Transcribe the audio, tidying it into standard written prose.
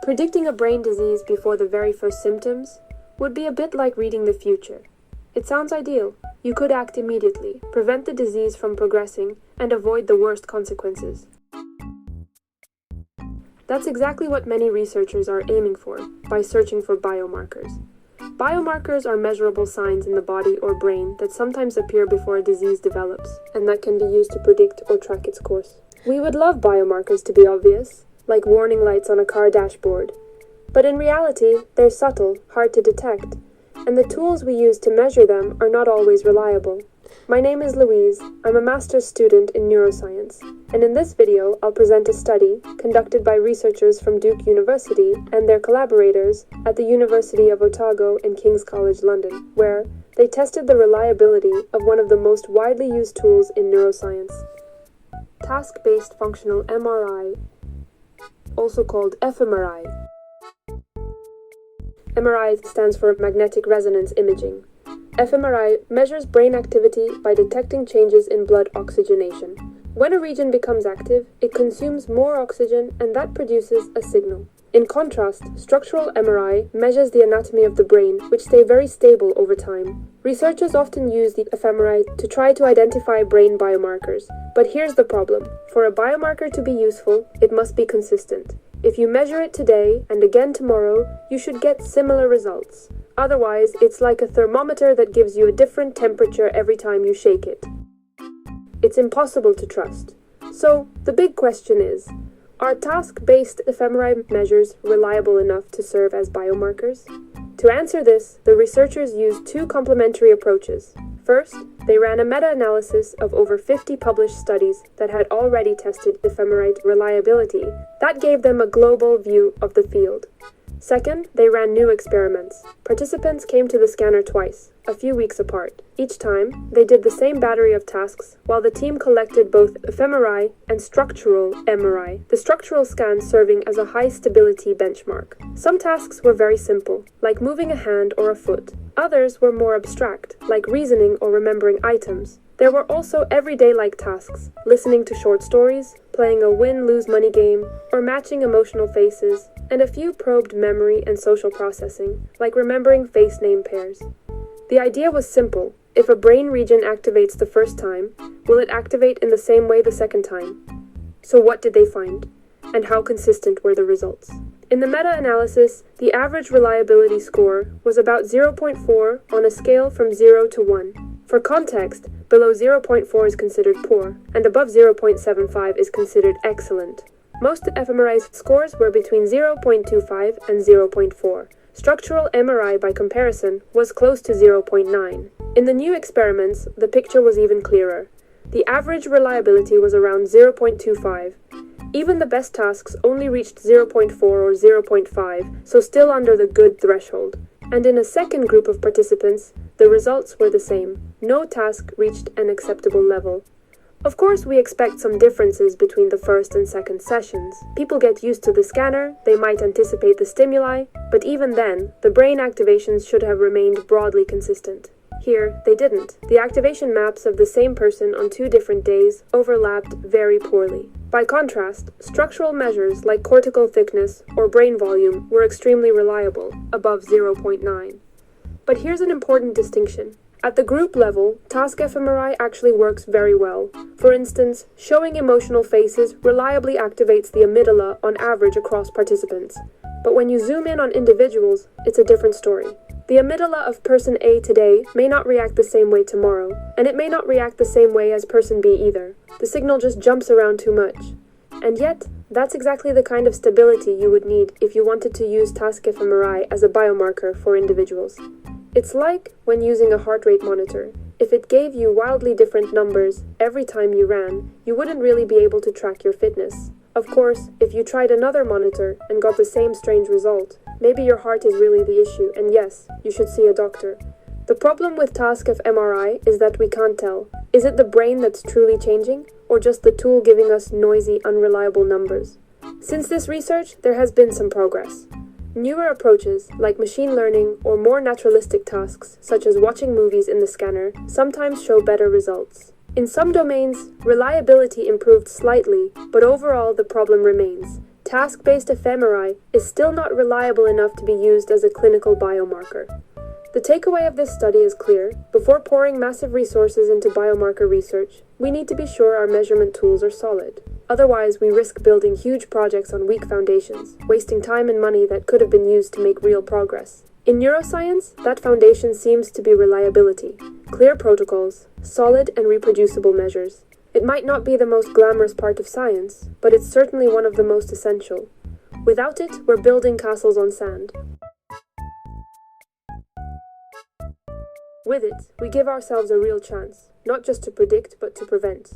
Predicting a brain disease before the very first symptoms would be a bit like reading the future. It sounds ideal. You could act immediately, prevent the disease from progressing, and avoid the worst consequences. That's exactly what many researchers are aiming for by searching for biomarkers. Biomarkers are measurable signs in the body or brain that sometimes appear before a disease develops, and that can be used to predict or track its course. We would love biomarkers to be obvious, like warning lights on a car dashboard. But in reality, they're subtle, hard to detect, and the tools we use to measure them are not always reliable. My name is Louise. I'm a master's student in neuroscience, and in this video I'll present a study conducted by researchers from Duke University and their collaborators at the University of Otago and King's College London, where they tested the reliability of one of the most widely used tools in neuroscience, task-based functional MRI, also called fMRI. MRI stands for magnetic resonance imaging. fMRI measures brain activity by detecting changes in blood oxygenation. When a region becomes active, it consumes more oxygen and that produces a signal. In contrast, structural MRI measures the anatomy of the brain, which stay very stable over time. Researchers often use the fMRI to try to identify brain biomarkers. But here's the problem. For a biomarker to be useful, it must be consistent. If you measure it today and again tomorrow, you should get similar results. Otherwise, it's like a thermometer that gives you a different temperature every time you shake it. It's impossible to trust. So, the big question is, are task-based fMRI measures reliable enough to serve as biomarkers? To answer this, the researchers used two complementary approaches. First, they ran a meta-analysis of over 50 published studies that had already tested fMRI reliability. That gave them a global view of the field. Second, they ran new experiments. Participants came to the scanner twice, a few weeks apart. Each time, they did the same battery of tasks, while the team collected both fMRI and structural MRI, the structural scan serving as a high-stability benchmark. Some tasks were very simple, like moving a hand or a foot. Others were more abstract, like reasoning or remembering items. There were also everyday-like tasks, listening to short stories, playing a win-lose-money game, or matching emotional faces, and a few probed memory and social processing, like remembering face name pairs. The idea was simple. If a brain region activates the first time, will it activate in the same way the second time? So what did they find? And how consistent were the results? In the meta-analysis, the average reliability score was about 0.4 on a scale from 0 to 1. For context, below 0.4 is considered poor, and above 0.75 is considered excellent. Most fMRI scores were between 0.25 and 0.4. Structural MRI, by comparison, was close to 0.9. In the new experiments, the picture was even clearer. The average reliability was around 0.25. Even the best tasks only reached 0.4 or 0.5, so still under the good threshold. And in a second group of participants, the results were the same. No task reached an acceptable level. Of course, we expect some differences between the first and second sessions. People get used to the scanner, they might anticipate the stimuli, but even then, the brain activations should have remained broadly consistent. Here, they didn't. The activation maps of the same person on 2 different days overlapped very poorly. By contrast, structural measures like cortical thickness or brain volume were extremely reliable, above 0.9. But here's an important distinction. At the group level, task fMRI actually works very well. For instance, showing emotional faces reliably activates the amygdala on average across participants. But when you zoom in on individuals, it's a different story. The amygdala of person A today may not react the same way tomorrow, and it may not react the same way as person B either. The signal just jumps around too much. And yet, that's exactly the kind of stability you would need if you wanted to use task fMRI as a biomarker for individuals. It's like when using a heart rate monitor. If it gave you wildly different numbers every time you ran, you wouldn't really be able to track your fitness. Of course, if you tried another monitor and got the same strange result, maybe your heart is really the issue, and yes, you should see a doctor. The problem with task fMRI is that we can't tell. Is it the brain that's truly changing, or just the tool giving us noisy, unreliable numbers? Since this research, there has been some progress. Newer approaches, like machine learning or more naturalistic tasks, such as watching movies in the scanner, sometimes show better results. In some domains, reliability improved slightly, but overall the problem remains. task-based fMRI is still not reliable enough to be used as a clinical biomarker. The takeaway of this study is clear. Before pouring massive resources into biomarker research, we need to be sure our measurement tools are solid. Otherwise, we risk building huge projects on weak foundations, wasting time and money that could have been used to make real progress. In neuroscience, that foundation seems to be reliability, clear protocols, solid and reproducible measures. It might not be the most glamorous part of science, but it's certainly one of the most essential. Without it, we're building castles on sand. With it, we give ourselves a real chance, not just to predict, but to prevent.